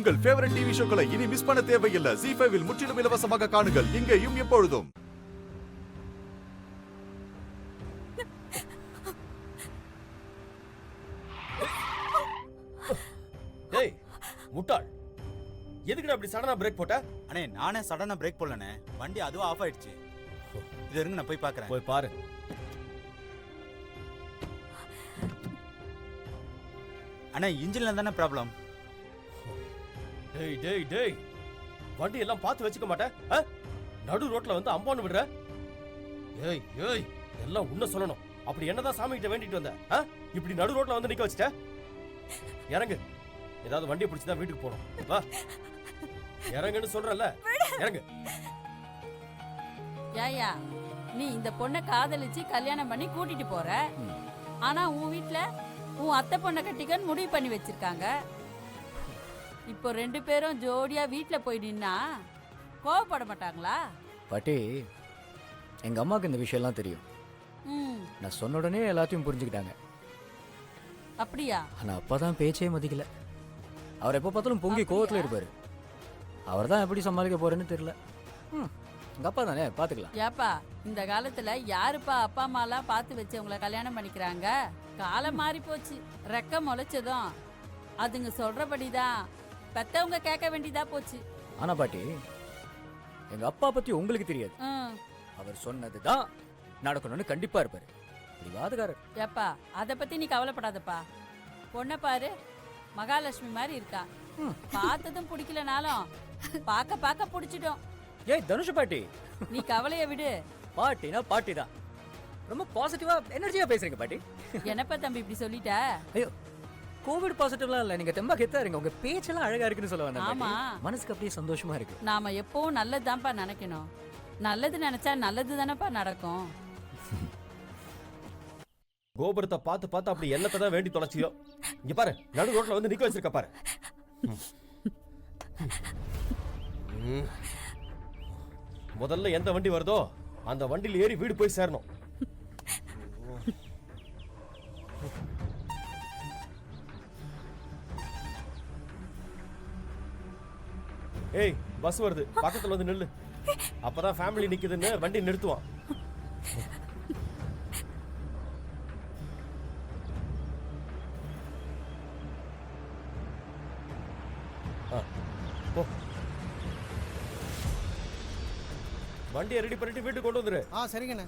உங்கள் favourite TV ஷோக்களை இனி miss பண்ண தேவையில்லை. ZEE5 இல் முற்றிலும் இலவசமாக காணுங்கள். இங்கேயும் எப்பொழுதும். டேய் முட்டாள், எதுக்குடா அப்படி சடனா பிரேக் போட்ட? அண்ணே நானே சடனா பிரேக் போடலண்ணே, வண்டி அதுவும் ஆஃப் ஆயிடுச்சு. இது இருங்க நான் போய் பார்க்கறேன். போய் பாரு. அண்ணா இன்ஜின்ல தானே ப்ராப்ளம். டேய் டேய் டேய், வண்டி எல்லாம் பார்த்து வச்சுக்க மாட்டேன். நடு ரோட்ல வந்து அம்பான்னு விடுற. ஏய் ஏய், எல்லாம் உன்ன சொல்லணும். அப்படி என்னதான் சாமி கிட்ட வேண்டிட்டு வந்த? இப்படி நடு ரோட்ல வந்து நிக்க வச்சிட்ட. இறங்கு, ஏதாவது வண்டியை பிடிச்சுதான் வீட்டுக்கு போகணும். வா இறங்குன்னு சொல்றல, இறங்கு. ஏயா நீ இந்த பொண்ணை காதலிச்சு கல்யாணம் பண்ணி கூட்டிட்டு போற, ஆனா உன் வீட்டுல உன் அத்தை பொண்ணை கட்டிக்கன்னு முடிவு பண்ணி வச்சிருக்காங்க. இப்போ 2 பேரும் ஜோடியா வீட்டுல போய் நின்னா கோவப்பட மாட்டாங்களா? பாட்டி, எங்க அம்மாவுக்கு இந்த விஷயம்லாம் தெரியும். நான் சொன்ன உடனே எல்லாத்தையும் புரிஞ்சுக்கிட்டாங்க. அப்படியா? ஆனா அப்பதான் பேச்சே மதிக்கல. அவர் எப்போ பார்த்தாலும் பொங்கி கோவத்துல இருப்பாரு. அவர் தான் எப்படி சமாளிக்க போறேன்னு தெரியல. எங்க அப்பா தானே, பாத்துக்கலாம். ஏப்பா இந்த காலத்துல யாருப்பா அப்பா அம்மா எல்லாம் பார்த்து வச்சு உங்களை கல்யாணம் பண்ணிக்கிறாங்க? காலம் மாறி போச்சு. ரெக்க முளைச்சதும் அதுங்க சொல்றபடிதான் பெத்தவங்க கேட்க வேண்டியதா போச்சு. ஆனா பாட்டி, எங்க அப்பா பத்தி உங்களுக்கு தெரியாது. அவர் சொன்னதுதான் நடக்கணும்னு கண்டிப்பா இருப்பாரு. வாதகாரர். ஏப்பா அத பத்தி நீ கவலைப்படாதப்பா. பொண்ணை பாரு, மகாலட்சுமி மாதிரி இருக்கா. பார்த்ததும் பிடிக்கலனாலும் பாக்க பாக்க பிடிச்சிடும். ஏய் தனுஷ் பாட்டி, நீ கவலைய விடு. பாட்டினா பாட்டி தான். ரொம்ப பாசிட்டிவா எனர்ஜியா பேசுறீங்க பாட்டி. என்னப்பா தம்பி இப்படி சொல்லிட்ட? ஐயோ, கோவிட் பாசிட்டிவ்லாம் இல்ல, நீங்க தெம்பா கெத்தா இருங்க. உங்க பேச்செல்லாம் அழகா இருக்குன்னு சொல்ல வந்தேன். ஆமா, மனசுக்கு அப்படியே சந்தோஷமா இருக்கு. நாம எப்பவும் நல்லதுதான்ப்பா நினைக்கணும். நல்லது நினைச்சா நல்லது தானப்பா நடக்கும். கோபுரத்தை பார்த்து பார்த்து அப்படி என்னத்தை தான் வேண்டி தொலைச்சியோ. இங்க பாரு, நடு ரோட்ல வந்து நிக்க வச்சிருக்க பாரு. முதல்ல எந்த வண்டி வருதோ அந்த வண்டியில் ஏறி வீடு போய் சேரணும். ஏய் பஸ் வருது, பக்கத்துல வந்து நில்லு. அப்பதான் ஃபேமிலி நிக்குதுன்னு வண்டி நிறுத்துவான். வண்டியை ரெடி பண்ணிட்டு வீட்டுக்கு கொண்டு வந்துரு. சரிங்கண்ணே.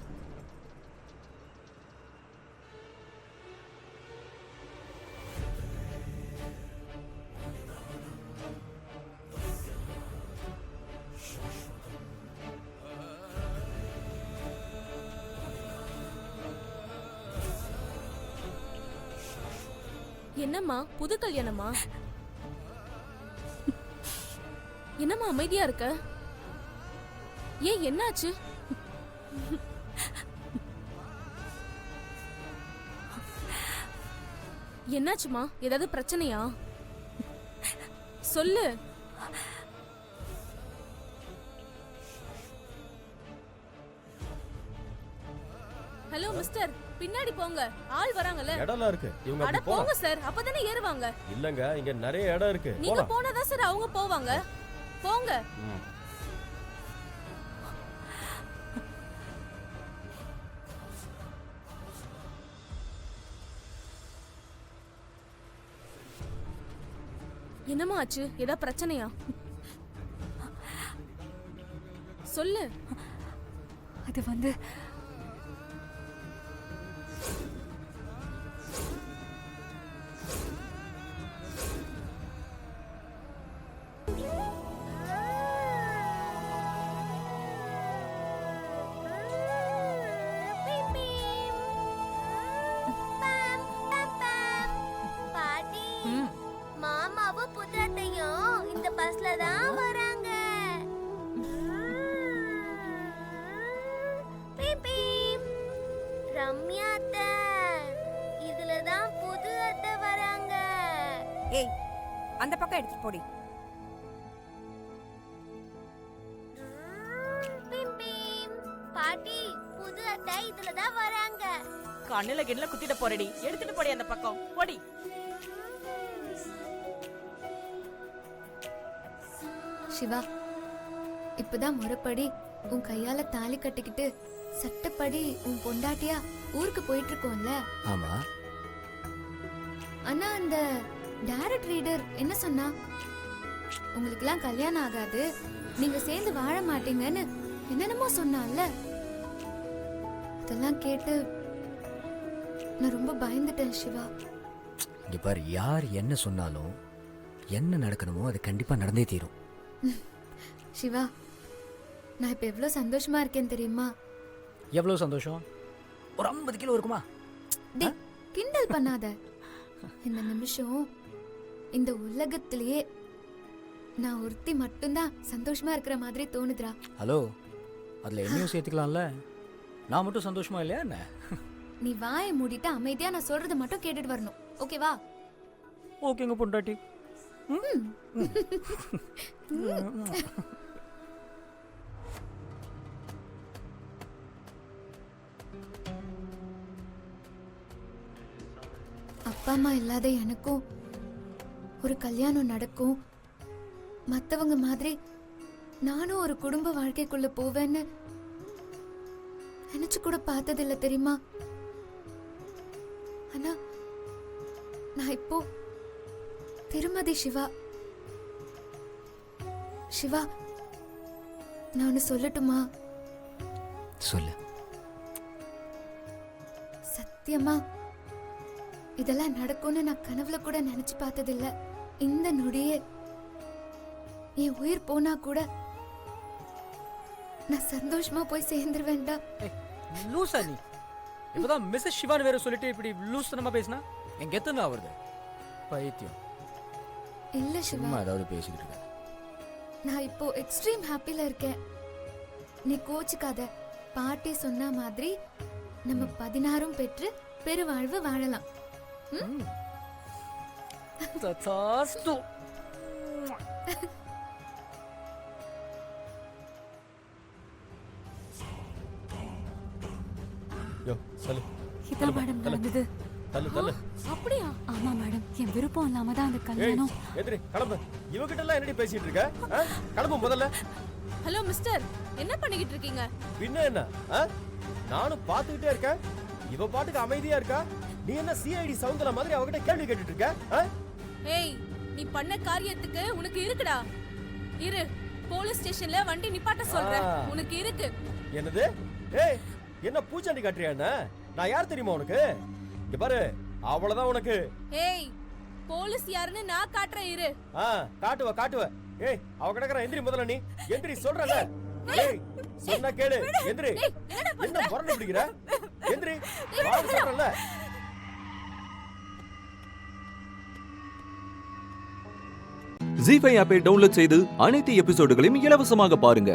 என்னம்மா புது கல்யாணமா? என்னம்மா அமைதியா இருக்க? ஏன் என்னாச்சு? என்னாச்சுமா? ஏதாவது பிரச்சனையா? சொல்லு. ஹலோ மிஸ்டர், பின்னாடி போங்க, ஆள் வராங்கல. இடம்லாம் இருக்கு, இவங்க அட போங்க சார், அப்பதானே ஏறுவாங்க. இல்லங்க, இங்க நிறைய இடம் இருக்கு. நீங்க போனாதான் சார் அவங்க போவாங்க. போங்க. என்னமா ஆச்சு? ஏதா பிரச்சனையா? சொல்லு. அது வந்து மாமாவும் புத்திரத்தையும் இந்த பஸ்ல தான் வராங்க. ரம்யா அத்தை, இதுல தான் புது அத்தை வராங்க. ஏய் அந்த பக்கம் எடுத்துட்டு போடி. பாட்டி, புது அத்தை இதுல தான் வராங்க. கண்ணுல கிண்ணுல குத்திட்டு போறடி, எடுத்துட்டு போடி அந்த பக்கம் போடி. சிவா, இப்பதான் முறைப்படி உன் கையால தாலி கட்டிக்கிட்டு சட்டப்படி உன் பொண்டாட்டியா ஊருக்கு போயிட்டு இருக்கோம்ல. ஆமா. ஆனா அந்த டைரக்ட் ரீடர் என்ன சொன்னா? உங்களுக்குலாம் கல்யாணம் ஆகாது, நீங்க சேர்ந்து வாழ மாட்டீங்கன்னு என்னென்னமோ சொன்னான்ல. அதெல்லாம் கேட்டு நான் ரொம்ப பயந்துட்டேன் சிவா. இங்க பாரு, யார் என்ன சொன்னாலும் என்ன நடக்கணுமோ அது கண்டிப்பா நடந்தே தீரும். சிவா, நான் இப்ப எவ்வளவு சந்தோஷமா இருக்கேன் தெரியுமா? எவ்வளவு சந்தோஷம்? ஒரு 50 கிலோ இருக்குமா? டேய், கிண்டல் பண்ணாத. இந்த நிமிஷம் இந்த உலகத்திலேயே நான் ஒருத்தி மட்டும்தான் சந்தோஷமா இருக்கிற மாதிரி தோணுதுடா. ஹலோ, அதுல என்னையும் சேர்த்துக்கலாம்ல? நான் மட்டும் சந்தோஷமா இல்லையா என்ன? நீ வாயை மூடிட்டு அமைதியா நான் சொல்றதை மட்டும் கேட்டுட்டு வரணும், ஓகேவா? ஓகேங்க பொண்டாட்டி. அப்பா அம்மா இல்லாத எனக்கும் ஒரு கல்யாணம் நடக்கும், மத்தவங்க மாதிரி நானும் ஒரு குடும்ப வாழ்க்கைக்குள்ள போவேன்னு நினைச்சு கூட பார்த்ததில்ல தெரியுமா? ஆனா நான் இப்போ திருமதி சிவா. சிவா, நான் ஒன்னு சொல்லட்டுமா? சொல்லு. சத்தியமா இதெல்லாம் நடக்கும்னு நான் கனவுல கூட நினைச்சு பார்த்ததில்ல. இந்த நொடியே என் உயிர் போனா கூட நான் சந்தோஷமா போய் சேர்ந்துருவேன்டா. லூசா நீ? இப்பதான் மிஸ்ஸஸ் சிவான் வேற சொல்லிட்டு இப்படி லூசனமா பேசினா எங்க எத்தனை வருது? பைத்தியம். இல்ல சிவா, சும்மா ஏதாவது பேசிக்கிட்டு இருக்க. நான் இப்போ எக்ஸ்ட்ரீம் ஹாப்பில இருக்கேன். நீ கோச்சுக்காத. பாட்டி சொன்ன மாதிரி நம்ம 16 பெற்று பெருவாழ்வு வாழலாம். ததாஸ்து. யோ சொல்லு. இதான் மேடம் நடந்தது. தள்ளு தள்ளு. அப்படியா? ஆமா மேடம், என் விருப்பம் இல்லாம தான் அந்த ஏய் கல்யாணம். எதிரி கிளம்பு. இவகிட்ட எல்லாம் என்னடி பேசிட்டு இருக்க? கிளம்பு முதல்ல. ஹலோ மிஸ்டர், என்ன பண்ணிக்கிட்டு இருக்கீங்க? பின்ன என்ன? நானும் பாத்துக்கிட்டே இருக்கேன், இவ பாட்டுக்கு அமைதியா இருக்கா. நீ என்ன சிஐடி சவுந்தல மாதிரி அவகிட்ட கேள்வி கேட்டுட்டு இருக்க? ஏய், நீ பண்ண காரியத்துக்கு உனக்கு இருக்குடா. இரு, போலீஸ் ஸ்டேஷன்ல வண்டி நிப்பாட்ட சொல்றேன். உனக்கு இருக்கு. என்னது? ஏய், என்ன பூச்சாண்டி காட்டுறியா என்ன? நான் யார் தெரியுமா உனக்கு? இங்க பாரு, அவ்வளவுதான் உனக்கு. ஏய், போலீஸ் யாருன்னு நான் காட்டுறேன், இரு. காட்டுவ. ஏய், அவ கிடக்குற எந்திரி முதல்ல. நீ எந்திரி சொல்றல. ஏய், சொன்னா கேளு. எந்திரி. என்ன புரண்டு பிடிக்கிற? எந்திரி. வாங்க சொல்றல. ஜீ5 ஆப்பை டவுன்லோட் செய்து அனைத்து எபிசோடுகளையும் இலவசமாக பாருங்க.